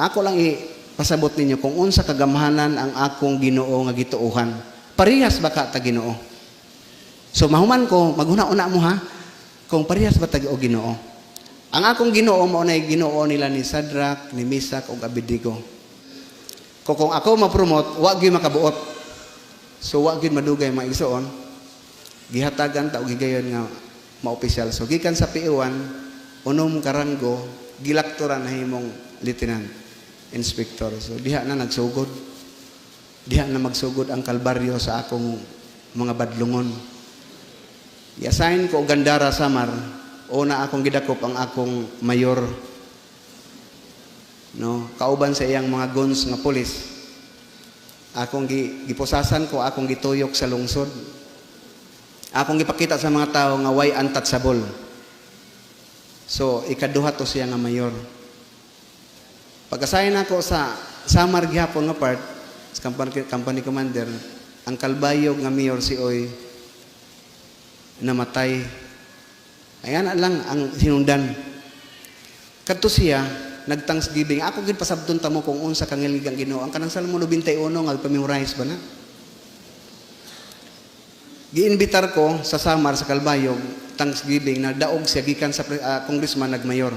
Ako lang ipasabot ninyo kung unsa kagamhanan ang akong Ginoo nga gituohan. Parehas ba ka ta Ginoo? So mahuman ko, maghuna-una mo ha, kung parehas ba ta o Ginoo. Ang akong Ginoo mao nay Ginoo nila ni Sadrak, ni Misak ug Abednego. Kung ako ma-promote, wa gyud makabuot. So wa gyud madugay maigsoon. Gihatagan ta og gigayon nga maopisyal. So gikan sa PO1, unom karanggo, gilaktoran na himong lieutenant, inspector. So diha na nagsugod. Diha na magsugod ang kalbaryo sa akong mga badlungon. I-assign ko Gandara Samar. Una akong gidakop ang akong mayor. No, kauban sa iyang mga guns nga pulis. Akong giposasan ko, akong gituyok sa lungsod. Akong gipakita sa mga tao nga way untouchable. So, ikaduha to siya nga mayor. Pag-assign ako sa Samar gihapon nga part, sa company commander, ang kalbayog nga mayor si Oy namatay. Ayan lang ang hinundan. Kadto siya nag-thanksgiving. Ako gid pasabton ta mo kung unsa kangiligang Ginoo. Ang kanang Salmo 91 nga pamemorize ba na? Giinbitar ko sa Samar sa Kalbayog, Thanksgiving, nagdaog siya gikan sa congressman nagmayor.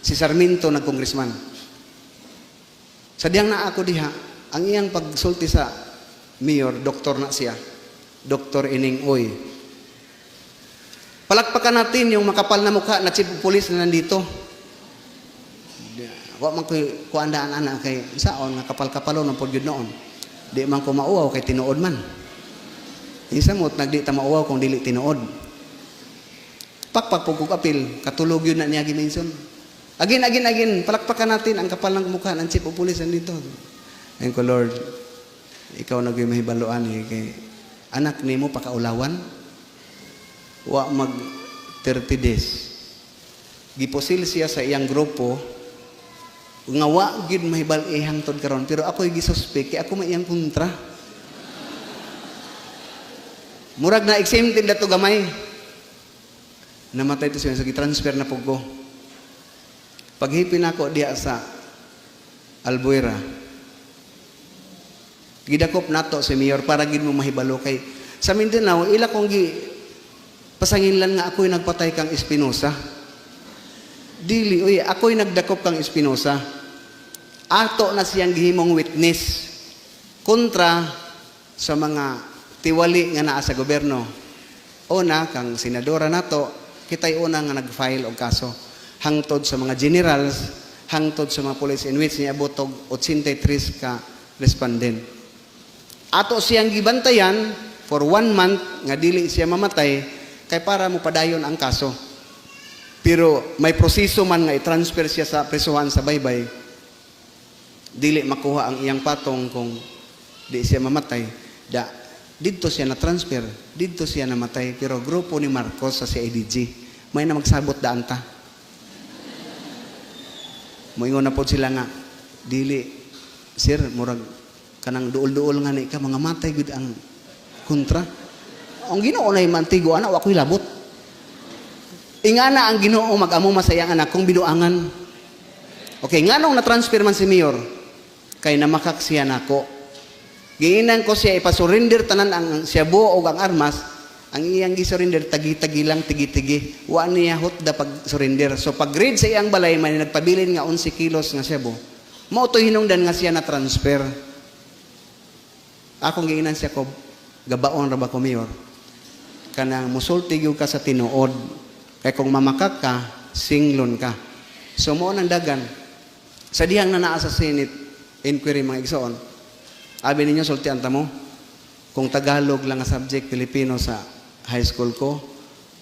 Si Sarmiento nagcongressman. Sa diyang na ako diha, ang iyang pagsulti sa mayor, doktor na siya. Dr. Ining Oy. Palakpakan natin yung makapal na mukha na chief of police na nandito. Wa man ko kuandaan ana kay saon nga kapal-kapalo ng pod noon. Di man ko mauaw kay tinuod man. Isamot nagdi ta mauaw kung dili tinuod. Pakpak pug apil katulog yun na niya gimension. Again, palakpakan natin ang kapal ng mukha ng chief of police nandito. Ayun ko, Lord, ikaw nagmahibaluan kay anak nimo pakaulawan. Wa mag 30 days. Giposil siya sa iyang grupo nga wa gid mahibal ihang tod karon pero ako gisuspek kay ako may iyang kontra. Murag na exempted dato gamay. Namatay to siya, so gi-transfer na pug ko. Paghipin ako diha sa Albuera. Gidakop nato si mayor para gid mo mahibalo kay sa Mindanao ila kong pasanginlan nga ako'y nagpatay kang Espinosa. Dili, uy, ako'y nagdakop kang Espinosa. Ato na siyang gihimong witness kontra sa mga tiwali nga naa sa gobyerno. Una, kang senadora nato, kita'y una nga nag-file og kaso. Hangtod sa mga generals, hangtod sa mga police in which niabot og 83 ka respondent. Ato siyang gibantayan for 1 month nga dili siya mamatay kay para mo padayon ang kaso. Pero may proseso man nga i-transfer siya sa presuhan sa baybay, dili makuha ang iyang patong kung di siya mamatay. Dito siya na-transfer, dito siya namatay. Pero grupo ni Marcos sa CIDG, may na magsabot daan ta. Moingon na po sila nga, dili, sir, murag kanang duol-duol nga ni ka, mga matay gud ang kontra. Ang Ginoo na mantigo, anak, wako'y labot. Ingana ang Ginoo mag-amo masayang anak kung binuangan. Okay, nga nung na-transfer man si Mayor, kay namakak siya nako. Giinan ko siya ipasurrender tanan ang siya buo o ang armas, ang iyang gisurrender tagi-tagi lang, tigi-tigi. Wa niya hot da pag-surrender. So pag-grade sa iyang balay, man nagpabilin nga 11 kilos nga siya buo. Mauto hinungdan nga siya na-transfer. Akong giinan siya ko, gabaon ra ba ko Mayor? Kanang musulti gyud ka sa tinuod. Kay kung mamakak ka, singlon ka. So mo nang dagan. Sa dihang na naa sa Senate inquiry mga igsoon. Abi ninyo sultian ta mo. Kung Tagalog lang nga subject Pilipino sa high school ko,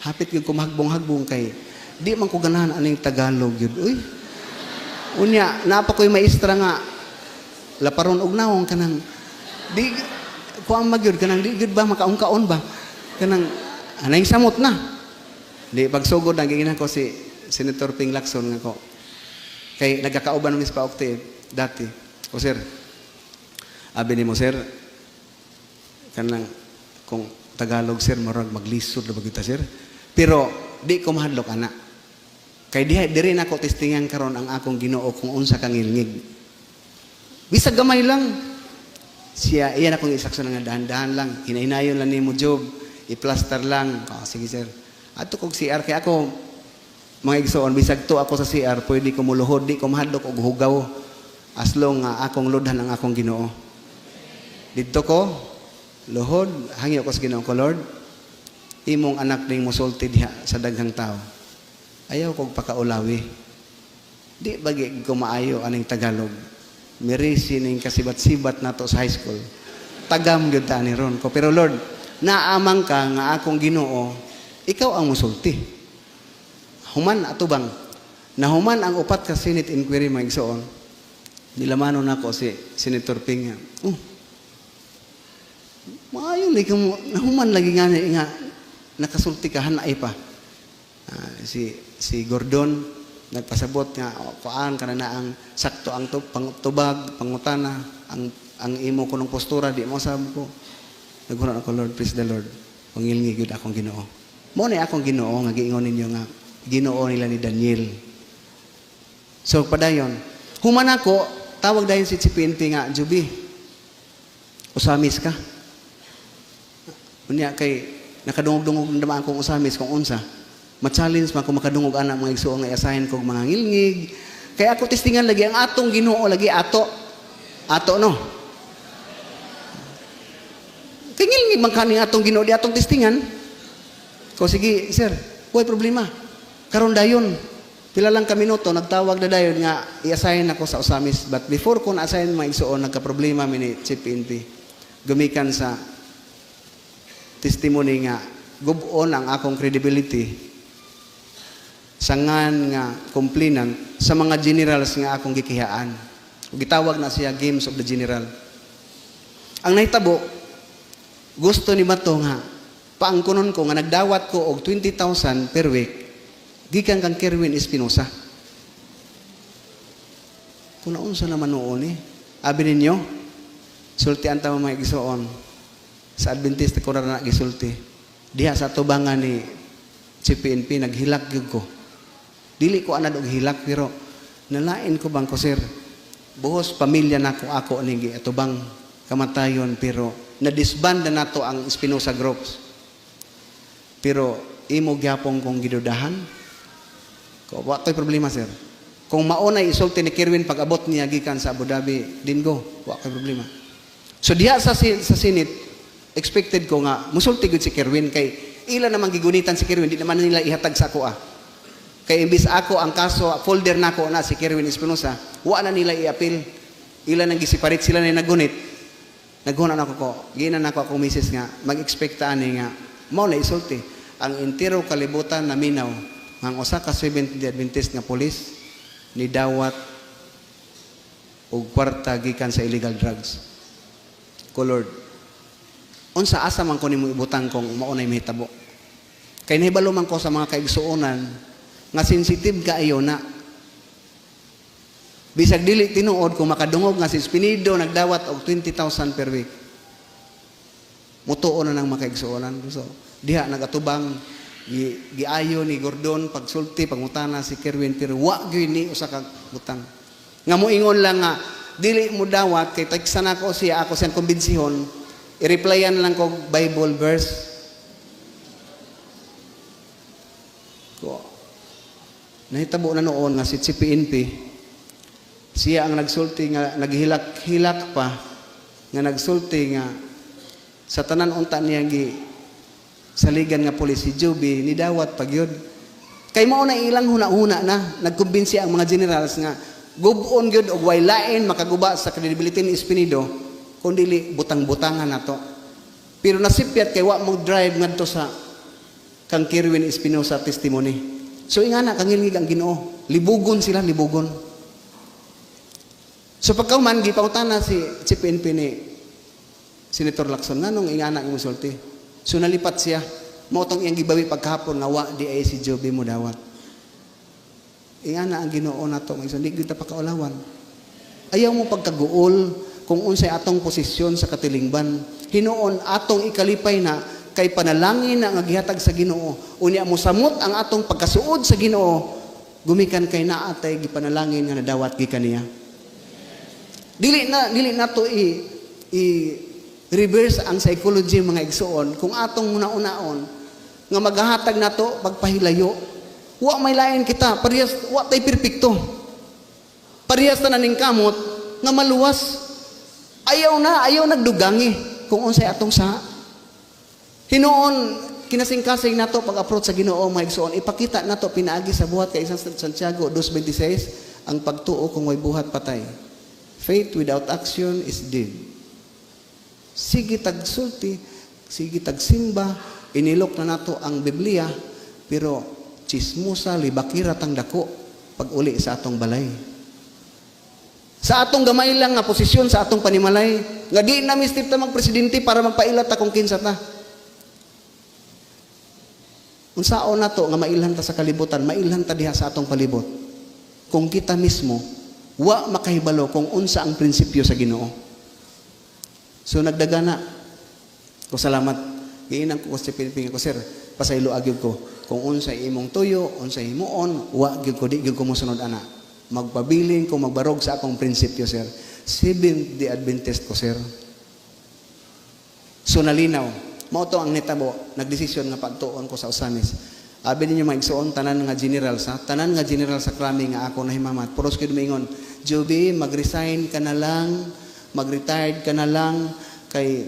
hapit gyud ko mahagbong-hagbong kay di man ko ganahan aning Tagalog gyud. Uy. Unya, napa ko'y maestra nga laparon og nawong kanang di kuang magyud kanang di gyud ba makaungkaon ba? Kanang anay samot na. Di pagsugod na giginan ko si Senator Ping Lacson nga ko. Kay nagkakauban ng Mispa Octave dati. O sir, abi ni mo sir, kanang kung Tagalog sir, marag maglisod na bagita sir. Pero di ko mahadlok ana. Kay di rin ako testingan karon ang akong Ginoo kung unsa kang ngilngig. Bisag gamay lang. Siya, iyan akong isaksyon nga dahan-dahan lang. Hinainayon lang ni mo job. I-plaster lang. Sige sir. Ato kong CR. Kaya ako, mga igsoon, bisag to ako sa CR, pwede ko muluhod, di ko mahadlok og hugaw. As long nga akong lodhan ang akong Ginoo. Dito ko, luhod, hangyo ko sa Ginoo ko, Lord. Imong anak ning musulti diha sa daghang tao. Ayaw kong pakaulawi. Di bagi ko maayo aning Tagalog. Mirisi ning kasibat-sibat nato sa high school. Tagam gyud ta ni ron ko. Pero Lord, naamang ka nga akong Ginoo, ikaw ang musulti. Human atubang. Nahuman ang upat ka Senate inquiry mga igsoon. Nilamano nako si Senator Ping. Maayo lagi mo nahuman lagi nga nakasulti ka hanay pa. Si Gordon nagpasabot nga kuan kana na ang sakto ang pangtubag pangutana ang imo kunong postura di mo sab ko naghuron ako Lord praise the Lord pangilngi gyud akong Ginoo mo ni akong Ginoo nga giingon ninyo nga Ginoo nila ni Daniel so padayon human ako tawag dayon si CPNP nga Juby usamis ka unya kay nakadungog-dungog naman akong usamis kung unsa ma-challenge man kung makadungog anak mga igsuon nga i-assign kog mga ngilngig. Kaya ako testingan lagi ang atong Ginoo lagi ato. Ato no. Kay ngilngig man kaning atong Ginoo di atong testingan. Ko sige, sir, way problema. Karon dayon pila lang ka minuto nagtawag na dayon nga i-assign ako sa usamis but before ko na-assign mga igsuon nagka-problema mi ni Chief PNP. Gumikan sa testimony nga gubon ang akong credibility sangan nga complainant sa mga generals nga akong gikihaan. Gitawag na siya Games of the General. Ang nahitabo, gusto ni Mato nga, paangkunon ko nga nagdawat ko og 20,000 per week, gikan kang Kerwin Espinosa. Kung naunsa naman noon abi ninyo, sultian ta mga igsoon, sa Adventista ko na gisulti. Diha sa tubangan ni CPNP, naghilak yun ko. Dili ko anad og hilak pero nalain ko bang ko sir buhos pamilya nako ako ning atubang kamatayon pero nadisbanda nato ang Espinosa groups pero imo gyapon kong gidudahan ko wa toy problema sir kung maunay isulti ni Kerwin pag abot niya gikan sa Abu Dhabi dingo wa kay problema so diha sa Senate expected ko nga musulti gud si Kerwin kay ila namang gigunitan si Kerwin di naman nila ihatag sa ako kay imbis ako ang kaso folder nako na si Kerwin Espinosa wa na nila i-appeal ila nang gisiparit sila na nagunit naghunan ako ko ginan nako ako misis nga mag-expect ani nga mao na isulti ang entero kalibutan na minaw ang usa ka Seventh-day Adventist nga pulis ni dawat og kwarta gikan sa illegal drugs ko Lord unsa asa man ko nimo ibutang kung mao na mahitabo kay nahibalo man ko sa mga kaigsuonan nga sensitive kaayo na bisag dili tinuod kung makadungog nga si Espinido nagdawat og 20,000 per week mutuon na nang makaigsuonan so diha nagatubang giayo ni Gordon pagsulti pangutana si Kerwin pero wa gyud ni usa ka butang nga moingon lang nga dili mo dawat kay teksan ako siya ako siyang kumbensihon i-replyan lang kog Bible verse ko nahitabo na noon nga si CPNP siya ang nagsulti nga naghilak-hilak pa nga nagsulti nga sa tanan unta niya gi saligan nga pulis si Joby ni dawat pagyud kay mao na ilang huna-huna na nagkumbinsi ang mga generals nga gubon gyud og way lain makaguba sa credibility ni Espinido kundi butang-butangan nato pero nasipyat kay wa mo drive ngadto sa kang Kerwin Espinosa testimony. So ingana kangilngig ang Ginoo, libugon sila libugon. So pagkauman gipangutana si CPNP ni Senator Lacson nganong ingana imong sulti. So nalipat siya, mao tong iyang gibawi pagkahapon nga wa di ay si Joby mo dawat. Ingana ang Ginoo nato nga hindi gyud ta pakaulawan. Ayaw mo pagkaguol kung unsay atong posisyon sa katilingban. Hinuon atong ikalipay na kay panalangin na nga gihatag sa Ginoo unya mo samot ang atong pagkasuod sa Ginoo gumikan kay naatay gipanalangin nga nadawat gikan niya Dili na to reverse ang psychology mga igsoon kung atong una-unaon nga maghahatag na to pagpahilayo. Wa may lain kita, parehas wa tay perpekto. Parehas ta naning kamot nga maluwas. Ayaw nagdugangi kung unsay atong sa. Hinuon kinasing-kasing nato pag-approach sa Ginoo mga igsoon, ipakita nato pinaagi sa buhat kay isang Santiago 2:26 ang pagtuo kung way buhat patay. Faith without action is dead. Sige tagsulti, sige tagsimba, inilok na nato ang Biblia, pero chismosa, libakirat ang dako pag uli sa atong balay. Sa atong gamay lang nga posisyon sa atong panimalay, nga di na mistip ta magpresidente para magpailat ta kung kinsa ta. Unsaon na to nga mailhan ta sa kalibutan, mailhan ta diha sa atong palibot. Kung kita mismo, wa makahibalo kung unsa ang prinsipyo sa Ginoo. So nagdagana ko salamat. Giinang ko sa Pilipino ko, sir, pasaylo agyud ko. Kung unsay imong tuyo, unsay himuon, wa gyud ko di gyud ko mosunod ana. Magpabiling ko magbarog sa akong prinsipyo, sir. Seventh-day Adventist ko, sir. So nalinaw. Mao to ang nitabo, nagdesisyon nga pagtuon ko sa Osamis. Abi ninyo maigsuon tanan nga general sa krami nga ako nahimamat. Puros gyud moingon, Joby, mag-resign ka na lang, mag-retired ka na lang kay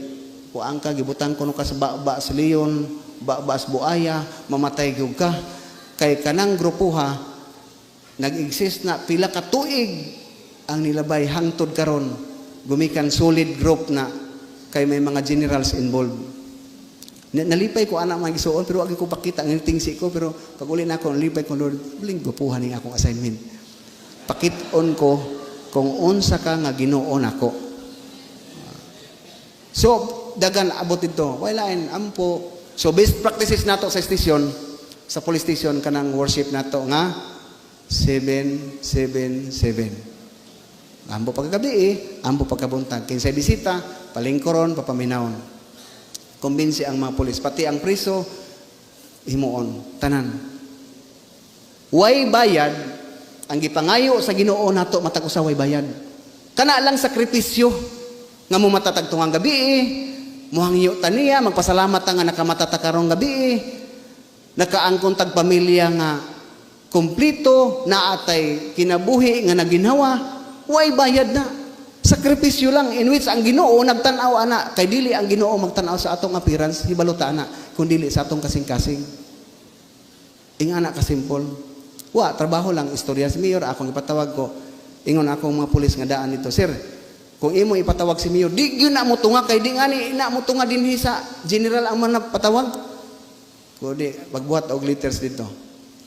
kuang ka gibutan kuno ka sa baba sa leon, baba sa buaya, mamatay gyud ka. Kay kanang grupuha nag-exist na pila ka tuig ang nilabay hangtod karon gumikan solid group na kay may mga generals involved. Nalipay ko ana mga igsuon pero agi ko pakita ang tingsi ko pero pag uli na ako nalipay ko Lord, buling grupuhan ning akong assignment. Pakit-on ko kung unsa ka nga Ginoo nako. So dagan abot dito. Walain ampo. So best practices nato sa station, sa police station kanang worship nato nga 777. Ambo pagkagabi ambo pagkabuntag. Kinsay bisita, palingkoron, papaminawon. Kumbinsi ang mga pulis, pati ang priso, himuon, tanan. Way bayad, ang gipangayo sa Ginoo nato matag usa way bayad. Kana lang sakripisyo nga mo matatagtungang gabi, muhangyo taniya, magpasalamat nga nakamatata karong gabi, nakaangkon tag pamilya nga kumplito, naatay kinabuhi nga naginhawa, way bayad na. Sakripisyo lang in which ang Ginoo nagtan-aw ana, kay dili ang Ginoo magtan-aw sa atong appearance, hibalota ana, kun dili sa atong kasing-kasing. Ingana ka simple. Wa trabaho lang istorya si Mayor akong ipatawag ko. Ingon akong mga pulis nga daan dito, sir. Kung imo ipatawag si Mayor, di gyud na mo tunga kay di ngani ina mo tunga dinhi sa general ang man patawag. Kundi pagbuhat og letters dito.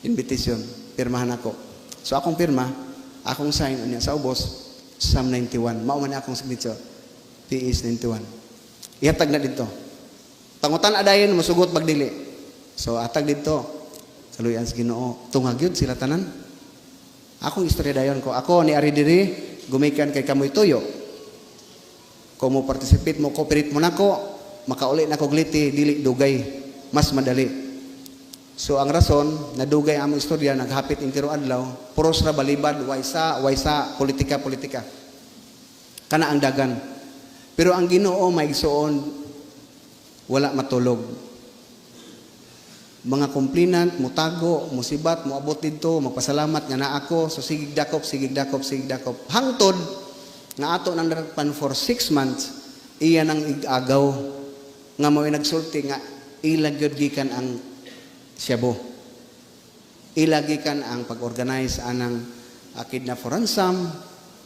Invitation, pirmahan ako. So akong pirma, akong sign unya sa ubos. Psalm 91. Mao man akong signature. PS 91. Ihatag na dito. Pangutan adayon musugot magdili. So atag dito. Kaluyan sa Ginoo. Tungag yun sila tanan. Akong istorya dayon ko. Ako ni ari diri gumikan kay kamoy tuyo. Kung mo participate mo, cooperate mo nako, makauli na ko gliti, dili dugay. Mas madali. So ang rason, nadugay ang among istorya, naghapit intiro adlaw, puros ra balibad, waysa, politika. Kana ang dagan. Pero ang Ginoo maigsuon, wala matulog. Mga complainant, mutago, musibat, moabot dito, magpasalamat nga na ako, so sigig dakop. Hangtod, nga ato nang darakpan for 6 months, iya nang igagaw, nga mo'y nagsulti nga, ilagyod gikan ang Siabo. Ilagikan ang pag-organize anang kidnap for ransom,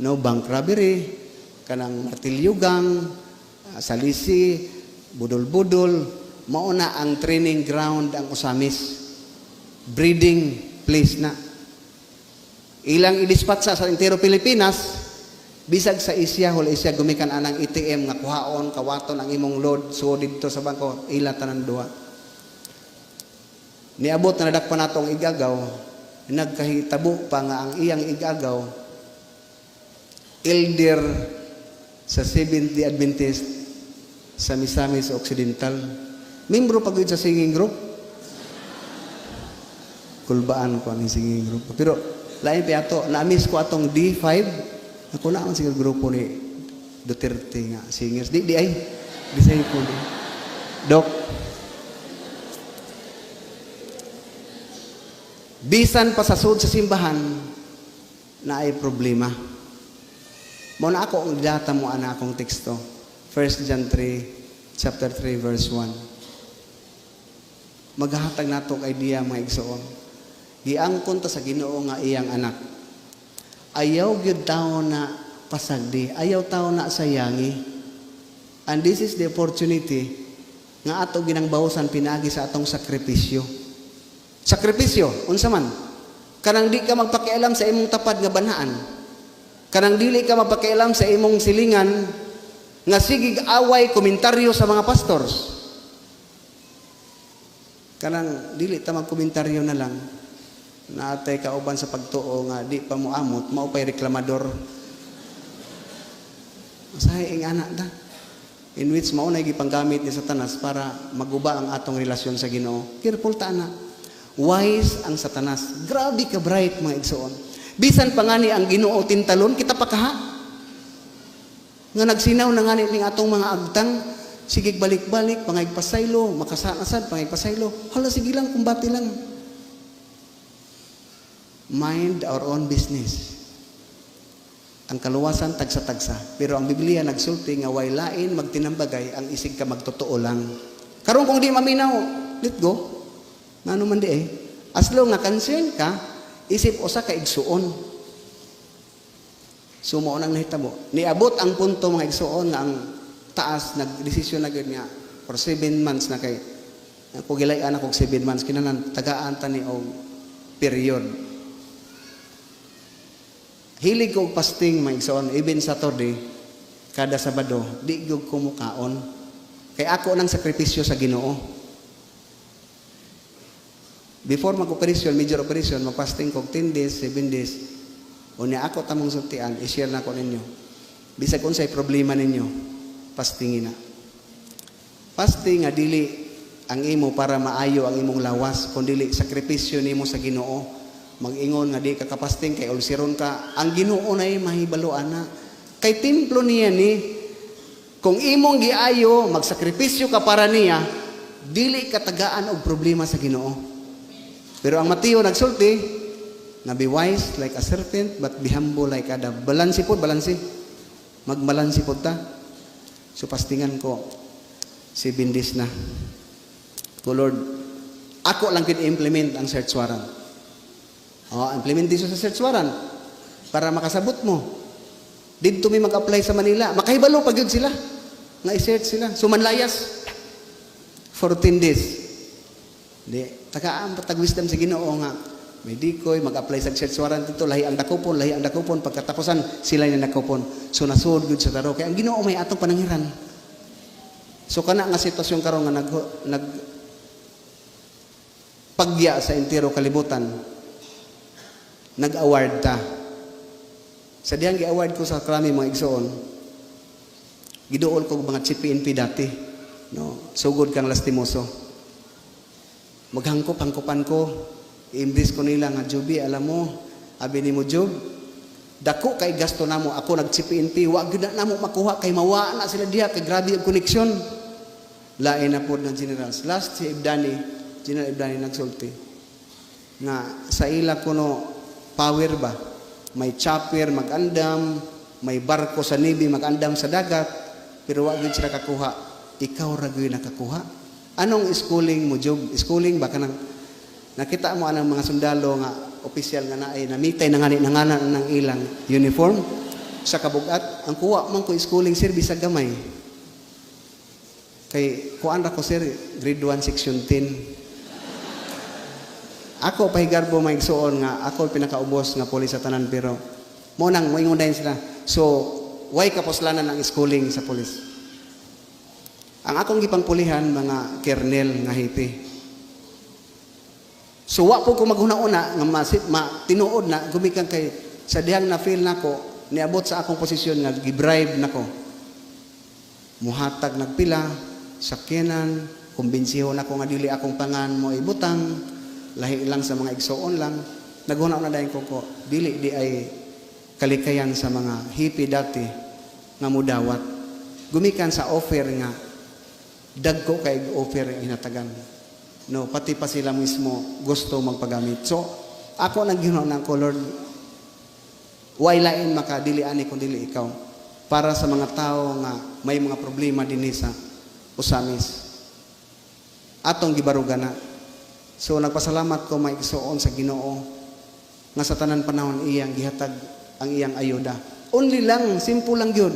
no bank robbery, kanang martilyugang, salisi, budol-budol, mauna ang training ground ang Osamis. Breeding place na. Ilang idispatsa sa entero Pilipinas, bisag sa Asia, whole Asia, gumikan anang ATM nga kuhaon, kawaton ang imong load, so dito sa bangko, ila tanan duha. Niabot na nadakpan natong igagaw, nagkahitabo pa nga ang iyang igagaw, elder sa Seventh-day Adventist sa Misamis Occidental. Membro pag sa singing group. Kulbaan ko ang singing group. Pero lain pa ato, na-miss ko atong D5, Ako na ang siguro grupo ni Duterte nga singers. Di ay disciple. Dok. Bisan pa sa sud sa simbahan na ay problema. Mo na ako ang data mo ana akong teksto. 1 John 3 chapter 3 verse 1. Maghahatag nato kay diya mga igsoon. Giangkon ta sa Ginoo nga iyang anak. Ayaw gyud tawo na pasagdi, ayaw tawo na sayangi. And this is the opportunity nga ato ginangbawsan pinagi sa atong sakripisyo. Sakripisyo, unsa man? Kanang di ka magpakialam sa imong tapad nga banhaan. Kanang dili ka magpakialam sa imong silingan nga sigig away komentaryo sa mga pastors. Kanang dili ta magkomentaryo na lang na atay kauban sa pagtuo nga di pa mo amot, mao pay reklamador. Usahay ing anak ta. In which mao na gipanggamit ni Satanas para maguba ang atong relasyon sa Ginoo. Careful ta anak. Wise ang Satanas. Grabe ka bright mga igsoon. Bisan pa nga ni ang Ginoo tintalon, kita pa kaha. Nga nagsinaw na nga ni atong mga agtang, sige balik-balik, pangaypasaylo, makasaan-asad, pangaypasaylo. Hala, sige lang, kumbati lang. Mind our own business. Ang kaluwasan, tagsa-tagsa. Pero ang Biblia nagsulti nga way lain, magtinambagay, ang isig ka magtotoo lang. Karon kung di maminaw, let go. Nga naman di eh. As long na concern ka, isip usa ka igsuon. Sumuon ang nahitabo. Niabot ang punto mga igsuon nga ang taas, nagdesisyon na gud nga for 7 months na kay kung gilayan ako 7 months, kinanan, tagaan ta ni og period. Hilig ko og fasting mga igsuon, even Saturday, kada Sabado, di gyud ko mukaon. Kay ako nang sakripisyo sa Ginoo. Before mag-operasyon, major operation, mag-fasting ko 10 days, 7 days. O niya ako tamang sultian, i-share na ko ninyo. Bisag kung sa'y problema ninyo, fastingin na. Fasting nga dili ang imo para maayo ang imong lawas, kung dili sakripisyo nimo sa Ginoo. Mag-ingon nga di ka kapasting, kay ulsiron ka. Ang Ginoo na mahibaloan na. Kay templo niya ni, kung imong giayo, magsakripisyo ka para niya, dili katagaan og problema sa Ginoo. Pero ang Mateo nagsulti, na be wise like a serpent, but be humble like a dove. Balansi po, balansi. Magbalansi po ta. So, pastingan ko, 7 days na. So, Lord, ako lang kin-implement ang search warrant. Implementation sa search warrant para makasabot mo. Dito may mag-apply sa Manila. Makahibalo pag yun sila. Nga i-search sila. So, manlayas. 14 days. Di, tagaan patag wisdom sa Ginoo nga may dikoy mag-apply sa search warrant dito, lahi ang dakupon pagkatapusan sila na nakupon. So nasud gud sa taro kay ang Ginoo may atong panangiran. So kana nga sitwasyon karon nga nag pagya sa entero kalibutan, nag-award ta. Sa diyang gi-award ko sa krami mga igsoon, giduol ko mga CPNP dati, no, sugod kang lastimoso. Maghangkop-hangkopan ko, i-embrace ko nila nga, Joby, alam mo, abi ni mo, Job, dako kay gasto na mo, ako nag-CPNP, wag yun na mo makuha, kay mawa na sila diha, kay grabe ang koneksyon. Lain na po ng generals. Last, si General Ibdani nagsulti, nga sa ila ko no, power ba? May chopper, mag-andam, may barko sa Navy, mag-andam sa dagat, pero wag yun sila kakuha. Ikaw ragoy nakakuha. Anong schooling mo, Job? Schooling ba ka nang nakita mo anang mga sundalo nga opisyal nga naay namitay nanganan ng ilang uniform sa kabugat? Ang kuha man ko schooling service sa gamay. Kay kuan ra ko sir grade 1 section 10. Ako pahigarbo may igsuon nga ako pinakaubos nga pulis sa tanan pero mo nang moingon dayon sila. So why kaposlanan ang schooling sa pulis? Ang akong gipangpulihan, mga kernel nga hipi. So, wa po ko maghuna-una, nga tinuod na, gumikan kay, sa dihang na-feel na ko, niabot sa akong posisyon nga, gibribe na ko. Muhatag nagpila, sakyanan, kumbinsiho na ko nga dili akong pangan mo ibutang, lahi lang sa mga igsoon lang, naghuna na dahin ko, dili di ay kalikayan sa mga hippie dati nga mudawat. Gumikan sa offer nga dagko kay offer hinatagan. No, pati pa sila mismo gusto magpagamit. So, ako naghinuon ng Lord, way lain makadili ani kundi ikaw para sa mga tao nga may mga problema dinhi sa usamis. Atong gibarugan na. So nagpasalamat ko maigsuon sa Ginoo nga sa tanan panahon iyang gihatag ang iyang ayuda. Only lang, simple lang yun.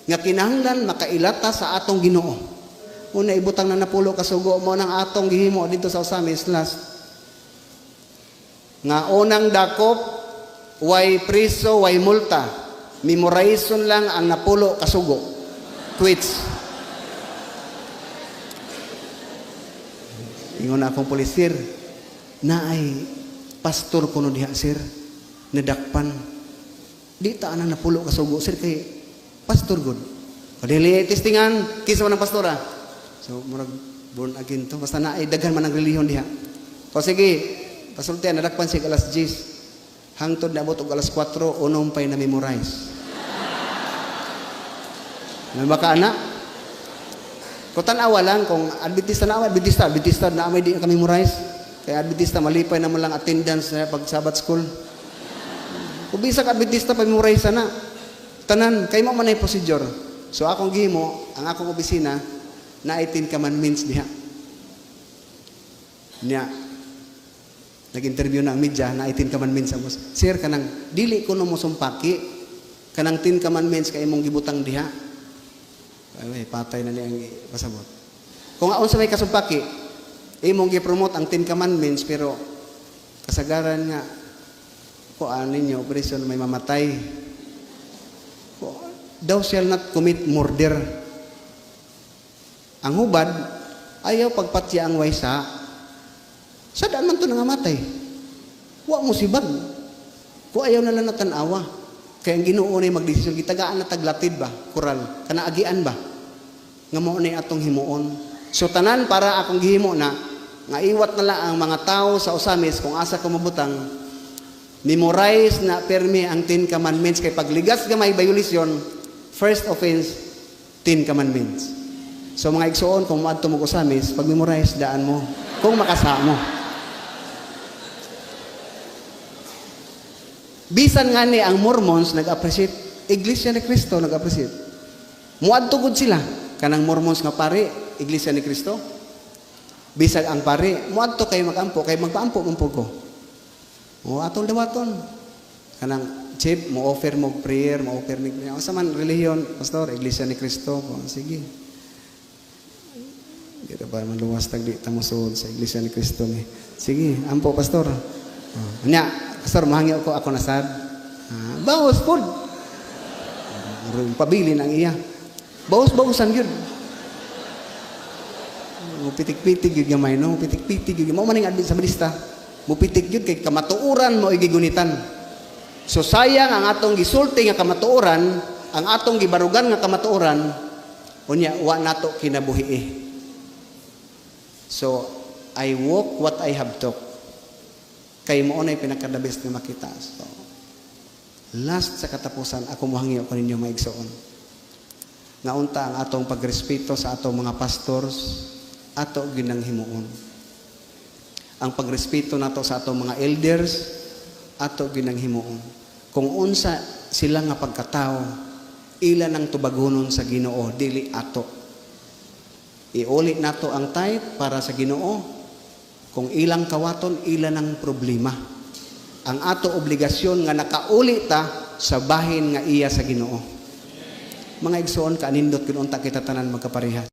Nga kinahanglan makailata sa atong Ginoo. Una ibutang na napulo kasugo mo ng atong gihimo dito sa usamis last. Nga unang dakop, way priso, way multa. Memorization lang ang napulo kasugo. Quits. Ingon na akong polisir, na ay pastor kuno diha sir, nadakpan. Di ta anang napulo kasugo sir kay pastor good. Kadili testingan kisa man ang pastora. So murag born again to basta na ay daghan man ang relihiyon diha. O sige, pasultian nadakpan sig alas 10. Hangtod na abot og alas 4 unom pay na memorize. May baka ana kung tanawa lang, kung Adventista na Adventista na may di kami memorize. Kaya Adventista, malipay naman lang attendance na pag Sabbath school. Kung bisag Adventista, pa-memorize na. Tanan, kayo mo man ay procedure. So akong gihimo, ang akong opisina, na 18 commandments diha. Niya, nag-interview na ang media, na 18 commandments. Sir, kanang, dili ko no mo sumpaki, kanang 10 commandments kay imong gibutang diha. Ay, patay na niyang pasabot. Kung aon sa may kasumpaki, imong gi-promote ang 10 commandments, pero kasagaran nga, kuan ninyo, operation may mamatay. Thou shall not commit murder. Ang hubad, ayaw pagpatya ang waysa, sadaan man to nangamatay. Wa mo sibag. Kung ayaw na lang natanawa. Kaya ang Ginoo ni magdesisyon, gitagaan na taglatid ba? Kural. Kanaagian ba? Nga mo ni atong himuon. So tanan para akong gihimo na, nga iwat na lang ang mga tao sa usamis kung asa ko mabutang, memorize na permi ang 10 commandments. Kay pagligas ka may violation, first offense, 10 commandments. So mga igsuon, kung maadto mo usamis, pag memorize, daan mo. Kung makasa mo. Bisan nga ni ang Mormons nag-appreciate, Iglesia ni Cristo nag-appreciate. Muadto gud sila kanang Mormons nga pare, Iglesia ni Cristo. Bisag ang pare, muadto kay magampo, kay magpaampo man pud ko. O atong dawaton. Kanang chief mo offer mo prayer, mo offer ni sa man relihiyon, pastor, Iglesia ni Cristo. O, sige. Dito ba maluwas tag di ta mosud sa Iglesia ni Cristo ni. Sige, ampo pastor. Nya pastor, mahangyo ko ako nasad. Bawas po. Pabili ng iya. Bawas-bawasan yun. Mupitik-pitik yun gamay, no? Mupitik-pitik yun. Mau maning admin sa balista. Mupitik yun kay kamatuuran mo igigunitan. So sayang ang atong gisulti nga kamatuuran, ang atong gibarugan nga kamatuuran, unya, wa nato kinabuhi eh. So, I walk what I have talked. Kay mo na pinaka-the best nga makita. So, last sa katapusan, ako mohangyo ko ninyo maigsoon. Nga unta ang atong pagrespeto sa atong mga pastors, ato ginang himuon. Ang pagrespeto nato sa atong mga elders, ato ginang himuon. Kung unsa sila nga pagkatao, ilan ang tubagonon sa Ginoo, dili ato. Iulit nato ang tithe para sa Ginoo. Kung ilang kawaton, ilan ang problema. Ang ato obligasyon nga nakauli ta sa bahin nga iya sa Ginoo. Mga igsoon, kaanindot kinunta kita tanan magkaparehas.